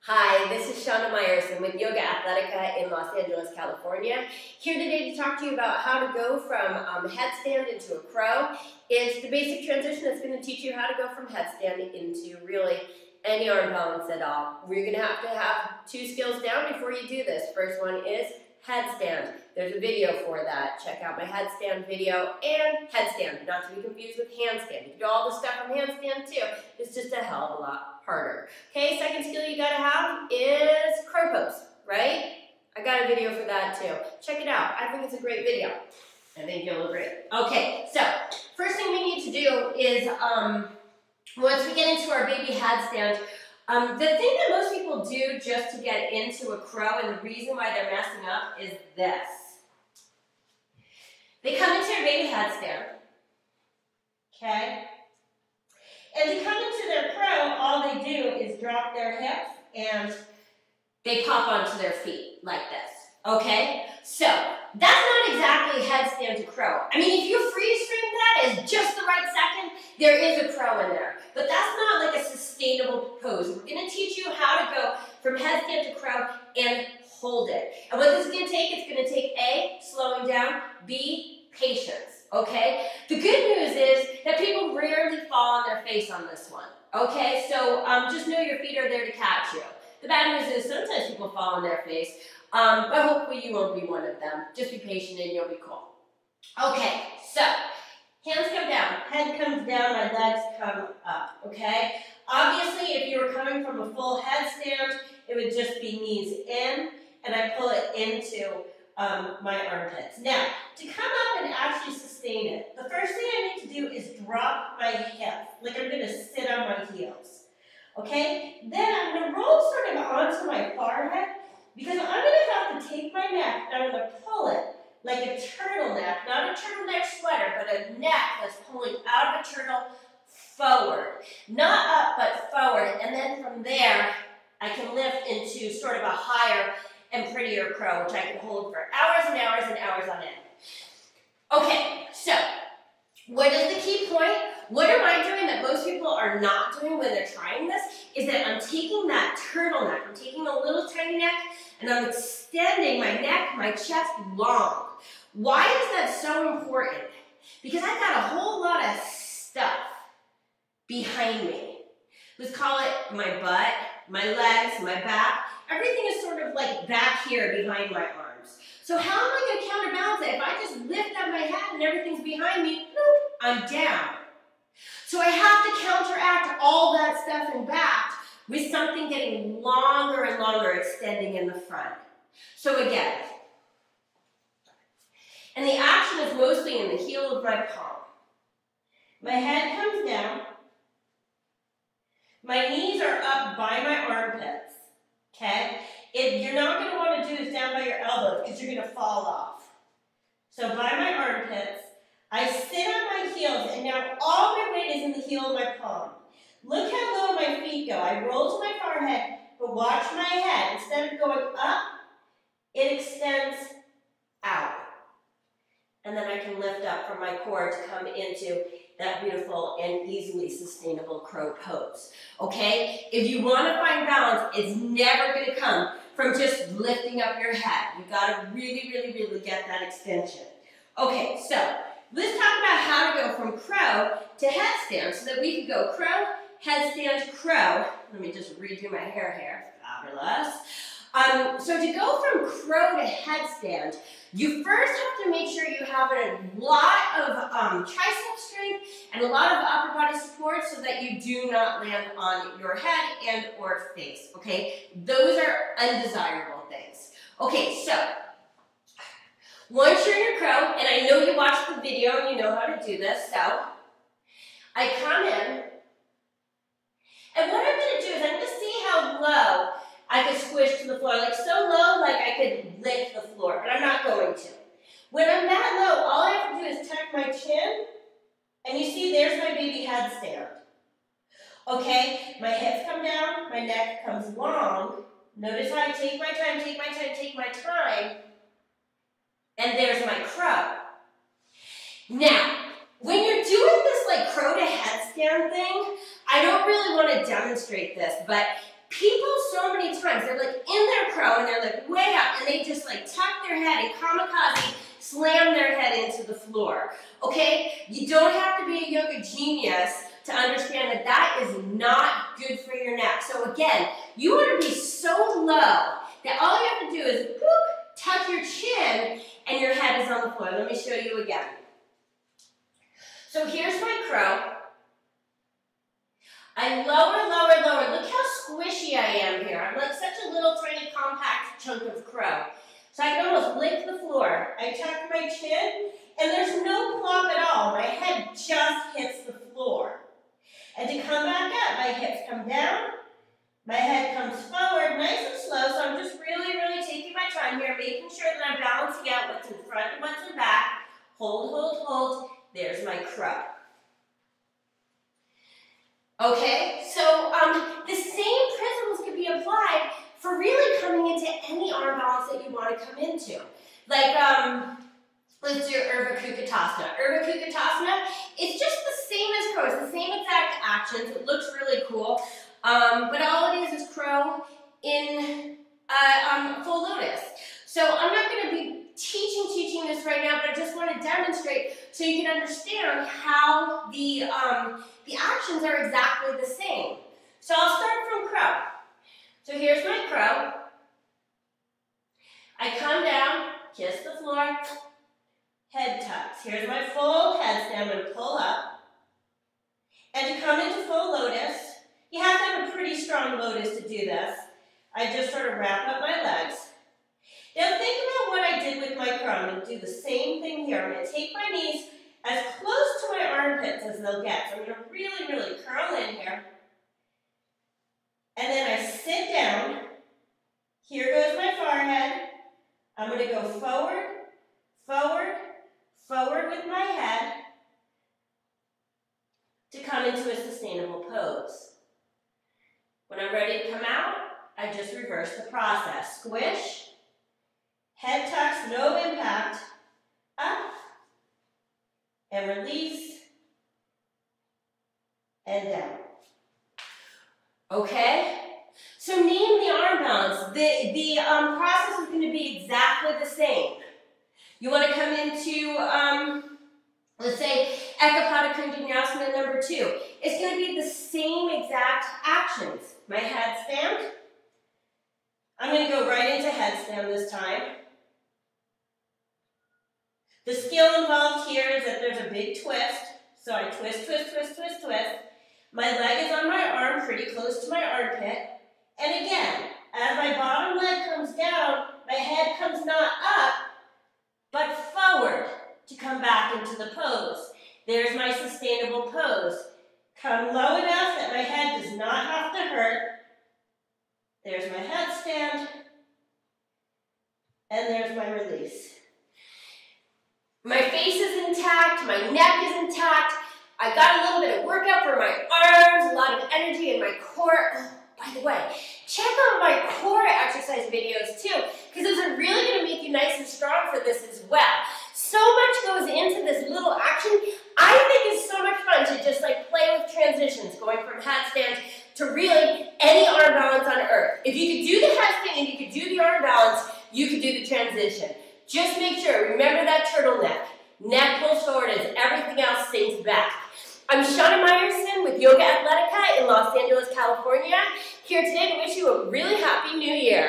Hi, this is Shana Meyerson with Yogathletica in Los Angeles, California. Here today to talk to you about how to go from headstand into a crow. It's the basic transition that's going to teach you how to go from headstand into really any arm balance at all. We're going to have two skills down before you do this. First one is headstand. There's a video for that. Check out my headstand video and headstand, not to be confused with handstand. You can do all the stuff from handstand too. It's just a hell of a lot harder. Okay, second skill you gotta have is crow pose, right? I got a video for that too. Check it out. I think it's a great video. I think you'll agree. Okay, so first thing we need to do is once we get into our baby headstand, the thing that most people do just to get into a crow, and the reason why they're messing up, is this. They come into their baby headstand, okay? And to come into their crow, all they do is drop their hips and they pop onto their feet like this, okay? So, that's not exactly headstand to crow. I mean, if you freeze frame that as just the right second, there is a crow in there. But that's not like a sustainable pose. We're going to teach you how to go from headstand to crow and hold it. And what this is going to take, it's going to take A, slowing down, B, patience, okay? The good news is that people rarely fall on their face on this one, okay? So just know your feet are there to catch you. The bad news is sometimes people fall on their face, but hopefully you won't be one of them. Just be patient and you'll be cool. Okay, so hands come down, head comes down, my legs come up, okay? Obviously, if you were coming from a full headstand, it would just be knees in, and I pull it into my armpits. Now, to come up and actually sustain it, the first thing I need to do is drop my hips, like I'm going to sit on my heels. Okay? Then I'm going to roll sort of onto my forehead, because I'm going to have to take my neck and I'm going to pull it like a turtleneck, not a turtleneck sweater, but a neck that's pulling out of a turtle forward. Not up, but forward. And then from there, I can lift into sort of a higher and prettier crow, which I can hold for hours and hours and hours on end. Okay, so what is the key point? What am I doing that most people are not doing when they're trying this? Is that I'm taking that turtleneck, I'm taking a little tiny neck, and I'm extending my neck, my chest long. Why is that so important? Because I've got a whole lot of stuff behind me. Let's call it my butt, my legs, my back. Everything is sort of like back here behind my arms. So how am I going to counterbalance it? If I just lift up my head and everything's behind me, boop, I'm down. So I have to counteract all that stuff in back with something getting longer and longer, extending in the front. So again, and the action is mostly in the heel of my palm. My head comes down. My knees are up by my armpits, okay? You're not going to want to do this down by your elbows because you're going to fall off. So by my armpits, I sit on my heels, and now all my weight is in the heel of my palm. Look how low my feet go. I roll to my forehead, but watch my head. Instead of going up, it extends out. And then I can lift up from my core to come into that beautiful and easily sustainable crow pose. Okay? If you want to find balance, it's never going to come from just lifting up your head. You've got to really, really, really get that extension. Okay, so let's talk about how to go from crow to headstand so that we can go crow, headstand, crow. Let me just redo my hair here. Fabulous. So to go from crow to headstand, you first have to make sure you have a lot of tricep strength and a lot of upper body support so that you do not land on your head and or face, okay? Those are undesirable things. Okay, so once you're in your crow, and I know you watched the video and you know how to do this, so I come in, and what I'm going to do is I'm going to see how low I could squish to the floor, like so low, like I could lick the floor, but I'm not going to. When I'm that low, all I have to do is tuck my chin, and you see there's my baby headstand. Okay, my hips come down, my neck comes long. Notice how I take my time, take my time, take my time, and there's my crow. Now, when you're doing this like crow to headstand thing, I don't really want to demonstrate this, but people so many times, they're like in their crow and they're like way up and they just like tuck their head and kamikaze slam their head into the floor, okay? You don't have to be a yoga genius to understand that that is not good for your neck. So again, you want to be so low that all you have to do is boop, tuck your chin and your head is on the floor. Let me show you again. So here's my crow. I lower, lower, lower. Look how squishy I am here. I'm like such a little tiny compact chunk of crow. So I can almost lick the floor. I tuck my chin and there's no plop at all. My head just hits the floor. And to come back up, my hips come down, my head comes forward, nice and slow, so I'm just really, really taking my time here, making sure that I'm balancing out what's in front and what's in back. Hold, hold, hold. There's my crow. Okay, so the same principles can be applied for really coming into any arm balance that you want to come into. Like, let's do Urdhva Kukutasana. Urdhva Kukutasana, it's just the same as crow. It's the same exact actions. It looks really cool. But all it is crow in full lotus. So I'm not going to be teaching this right now, but I just want to demonstrate so you can understand how the actions are exactly the same. So I'll start from crow. So here's my crow. I come down, kiss the floor, head tucks. Here's my full headstand. I'm going to pull up. And to come into full lotus, you have to have a pretty strong lotus to do this. I just sort of wrap up my legs. Now think about what I did with my crow. I'm going to do the same thing here. I'm going to take my knees as close to my armpits as they'll get. So I'm going to really, really curl in here. And then I sit down. Here goes my forehead. I'm going to go forward, forward, forward with my head to come into a sustainable pose. When I'm ready to come out, I just reverse the process. Squish, head tucks, no impact, up, and release, and down. Okay? So name the arm balance. The process is going to be exactly the same. You want to come into, let's say, Ekapada Vinyasa number 2. It's going to be the same exact actions. My headstand. I'm going to go right into headstand this time. The skill involved here is that there's a big twist. So I twist, twist, twist, twist, twist. My leg is on my arm, pretty close to my armpit. And again, as my bottom leg comes down, my head comes not up, but forward to come back into the pose. There's my sustainable pose. Come low enough that my head does not have to hurt. There's my headstand. And there's my release. My face is intact, my neck is intact. I got a little bit of workout for my arms, a lot of energy in my core. Oh, by the way, check out my core exercise videos too, because those are really going to make you nice and strong for this as well. So much goes into this little action. I think it's so much fun to just like play with transitions, going from headstand to really any arm balance on earth. If you could do the headstand and you could do the arm balance, you could do the transition. Just make sure, remember that turtleneck. Neck pulls forward as everything else sinks back. I'm Shana Meyerson with Yogathletica in Los Angeles, California, here today to wish you a really happy new year.